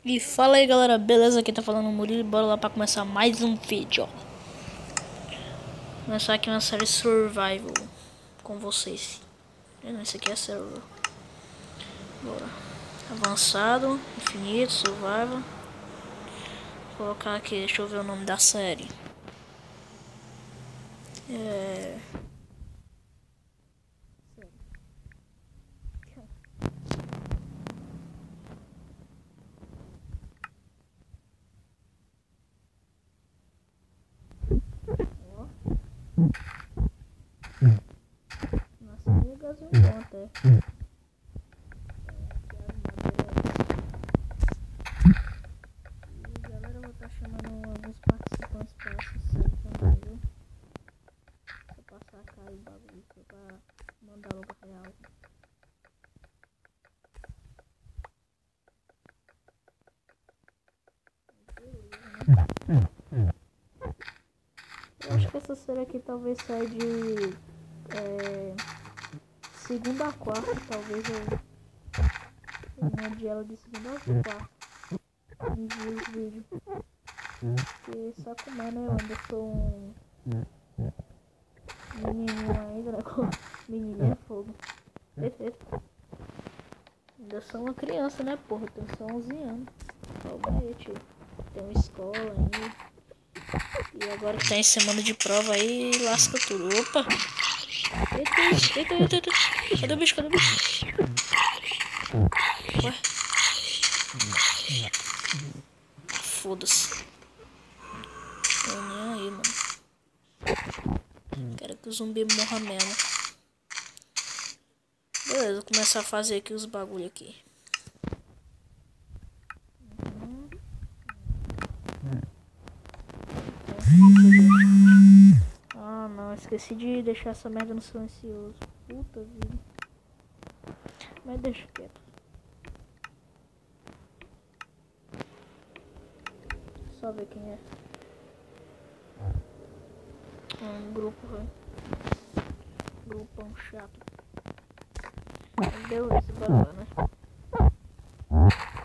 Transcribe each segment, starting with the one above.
E fala aí galera, beleza? Aqui tá falando o Murilo e bora lá pra começar mais um vídeo, ó. Começar aqui uma série Survival com vocês. Esse aqui é server. Bora. Avançado, infinito, survival. Vou colocar aqui, deixa eu ver o nome da série. Nossa, minha gasolina bom até. E galera, eu vou estar chamando alguns participantes pra essa série também, viu? Vou passar a cara e bagulho pra mandar logo real. Eu acho que essa série aqui talvez saia de segunda a quarta, talvez eu mande ela de segunda a quarta. Envio os vídeos. Porque só como é, né? Eu ainda sou um menininho ainda, né? Menininho é fogo. Ainda sou uma criança, né, porra? Eu tenho só 11 anos. Calma aí, tio. Tenho escola ainda. E agora que tá em semana de prova aí, lasca tudo. Opa! Eita. Cadê o bicho? Ué? Foda-se. Tô nem aí, mano. Quero que o zumbi morra mesmo. Beleza, vou começar a fazer aqui os bagulho aqui. Ah não, esqueci de deixar essa merda no silencioso. Puta vida. Mas deixa quieto. Só ver quem é. Um grupo, velho. Grupão chato. Mas beleza, bora lá, né?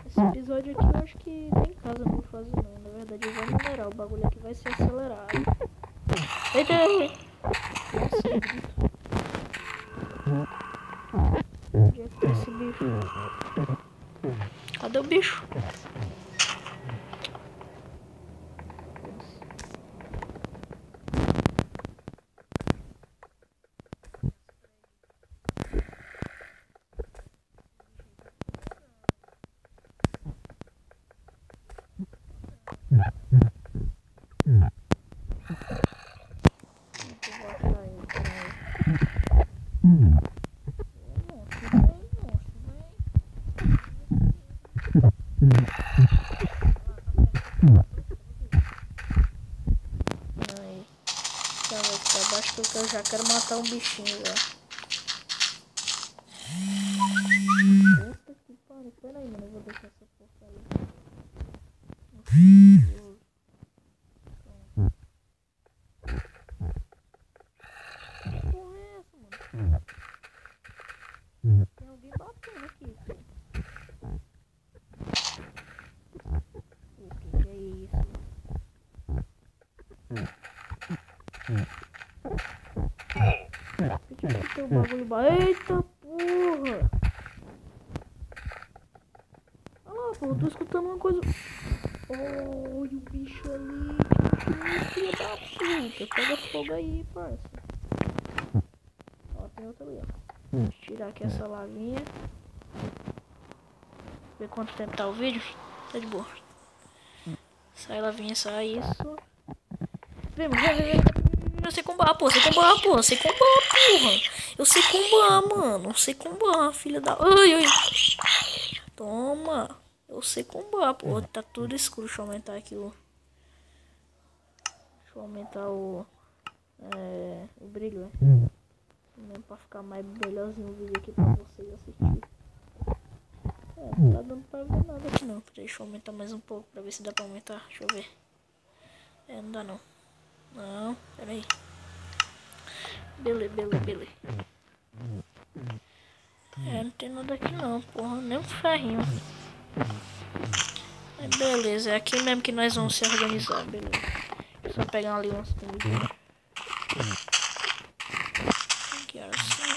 Esse episódio aqui eu acho que nem casa não vou fazer não. Na verdade eu vou minerar. O bagulho aqui vai ser acelerado. Eita! Nossa, onde é que tá esse bicho? Cadê o bicho? Aí, tá pra baixo porque eu já quero matar um bichinho já. Puta que pariu, peraí, mano, eu vou deixar essa porcaria. Que porra é essa, mano? Tem alguém batendo aqui, filho. O que é isso? Que tem um bagulho. Eita porra! Ah, pô, eu tô escutando uma coisa. Olha o bicho ali, filho da puta. Pega fogo aí, parça. Ó, tem outro ali, ó. Deixa eu tirar aqui essa lavinha. Ver quanto tempo tá o vídeo. Tá de boa. Sai lavinha, sai isso. Vem. Eu sei combar, porra. Eu sei combar, porra. Eu sei combar, mano. Eu sei combar, filha da... Ai. Toma. Eu sei combar, porra. Tá tudo escuro. Deixa eu aumentar aqui o... Deixa eu aumentar o brilho, né? Mesmo pra ficar mais melhorzinho o vídeo aqui pra vocês assistirem. Não tá dando pra ver nada aqui não. Deixa eu aumentar mais um pouco pra ver se dá pra aumentar. Deixa eu ver. Não dá não. Não, pera aí. Beleza. Não tem nada aqui não, porra. Nem um ferrinho. Beleza, é aqui mesmo que nós vamos se organizar, beleza. Deixa eu só pegar ali umas comidas. Que horas são?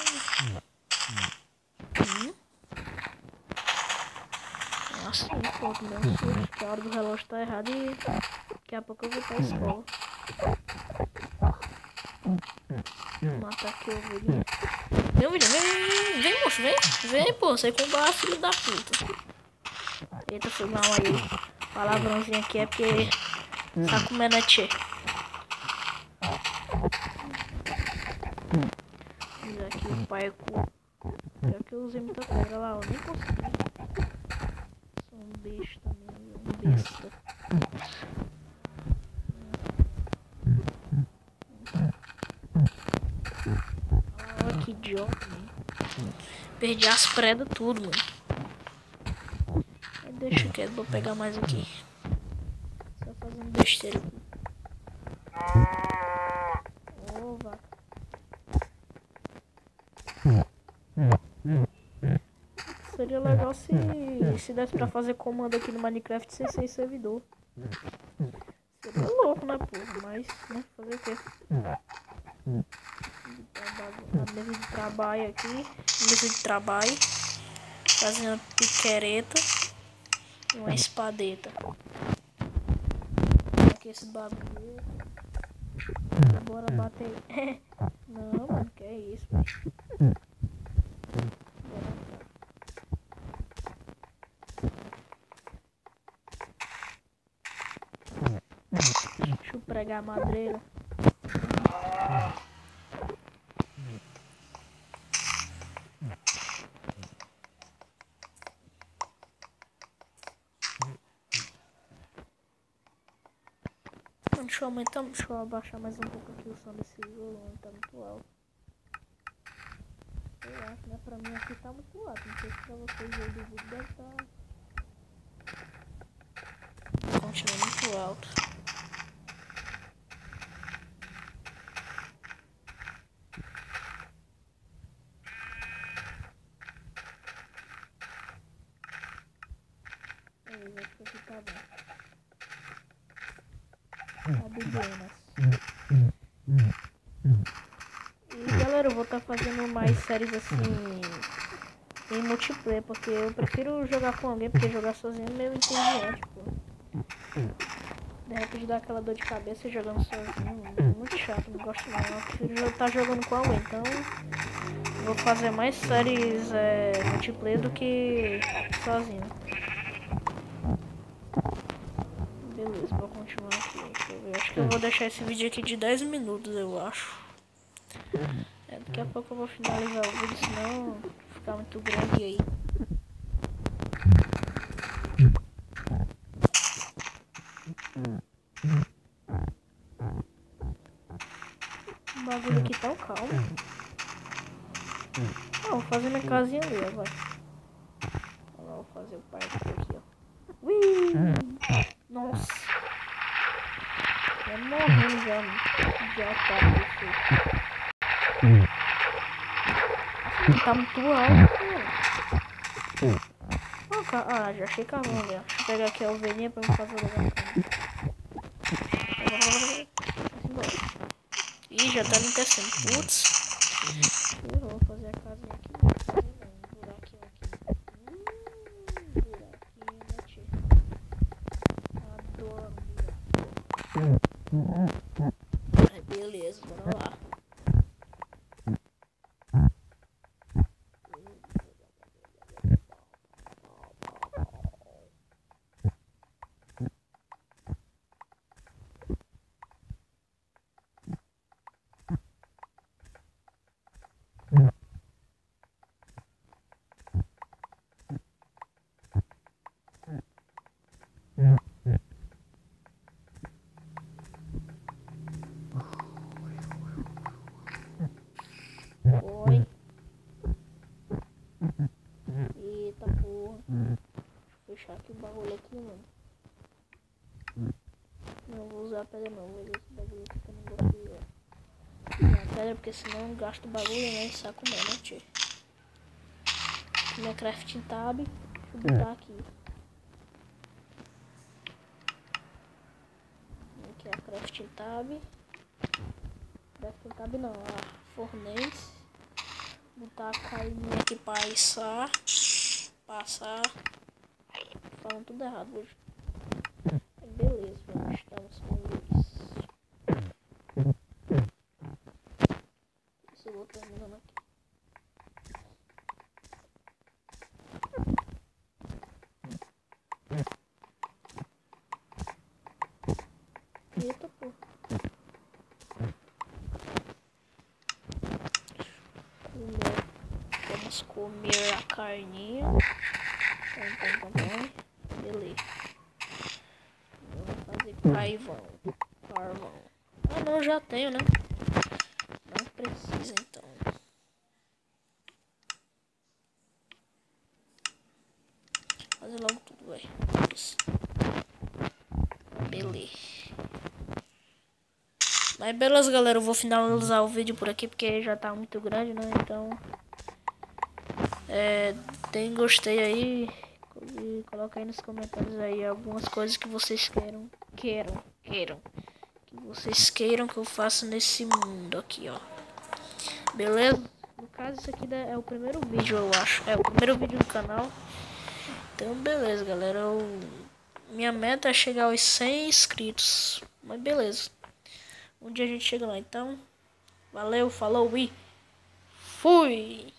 Nossa, pô, que meu susto, que a hora do relógio tá errada e daqui a pouco eu vou pra escola. Vou matar aqui o ovelhinha. Vem, ovelhinha, vem, moço, vem, pô, sai com o barro, filho da puta. Eita, foi mal aí. Palavrãozinho aqui é porque tá comendo a tchê. Diz aqui o pai é cu. Já que eu usei muita pedra lá, eu nem consegui. Sou um besta também, um besta. Olha que idiota, mano. Perdi as predas tudo, mano. Deixa quieto, vou pegar mais aqui. Só fazendo besteira aqui. Ô, vaca. Seria legal se desse pra fazer comando aqui no Minecraft sem servidor. Seria louco, né, porra? Mas, né, fazer o quê? A mesa de trabalho aqui. Mesa de trabalho. Fazendo piquereta. E uma espadeta. Aqui esse bagulho. Bora bater. Não, mano, que é isso, mano. Deixa eu pregar a madreira. Deixa eu abaixar mais um pouco aqui o som desse violão, tá muito alto. Eu acho, né? Pra mim aqui tá muito alto, não sei se pra vocês aí do vídeo deve estar. Continua muito alto. Beleza, acho que aqui tá bom. E galera, eu vou estar fazendo mais séries assim em multiplayer, porque eu prefiro jogar com alguém, porque jogar sozinho é meio inteligente, pô. De repente dá aquela dor de cabeça jogando sozinho, é muito chato, não gosto não. Eu prefiro estar jogando com alguém, então vou fazer mais séries multiplayer do que sozinho. Beleza, vou continuar aqui. Deixa eu ver. Acho que eu vou deixar esse vídeo aqui de 10 minutos, eu acho. Daqui a pouco eu vou finalizar o vídeo, senão ficar muito grande aí. O bagulho aqui tão calmo. Vou fazer minha casinha ali, ó, vai. Vou fazer o parque aqui, ó. Ui! Nossa! Tô morrendo já tá. Tá muito alto. Já achei cavão ali, ó. Deixa eu pegar aqui a ovelhinha pra me fazer o lugar. Ih, já tá me tecendo. Putz. Eu vou fazer a casinha aqui. Um buraquinho aqui. Buraquinho, né, tio? Adoro buraco. Aí, beleza, bora lá. Oi. Eita porra. Deixa eu fechar aqui o bagulho aqui, mano. Não vou usar a pedra não, vou usar esse bagulho aqui que eu não gosto de usar a pedra, porque senão eu gasto o bagulho, né? E saco mesmo, né, tio? Minha crafting tab, deixa eu botar aqui. tab. Crafting tab não, a fornece. Botar a carinha aqui para passar. Falando tudo errado hoje. Beleza, vamos, estamos com isso. Eu vou terminando aqui. Eita, pô. Vamos comer a carninha. Beleza. Vamos fazer carvão. Ah, não, já tenho, né? Não precisa, então. Fazer logo tudo, velho. Beleza. Mas beleza, galera. Eu vou finalizar o vídeo por aqui, porque já tá muito grande, né? Então... tem gostei aí. E coloca aí nos comentários aí algumas coisas que vocês queiram. Que vocês queiram que eu faça nesse mundo aqui, ó. Beleza? No caso, isso aqui é o primeiro vídeo, eu acho. É o primeiro vídeo do canal. Então, beleza, galera. Minha meta é chegar aos 100 inscritos. Mas beleza. Um dia a gente chega lá. Então, valeu, falou e fui!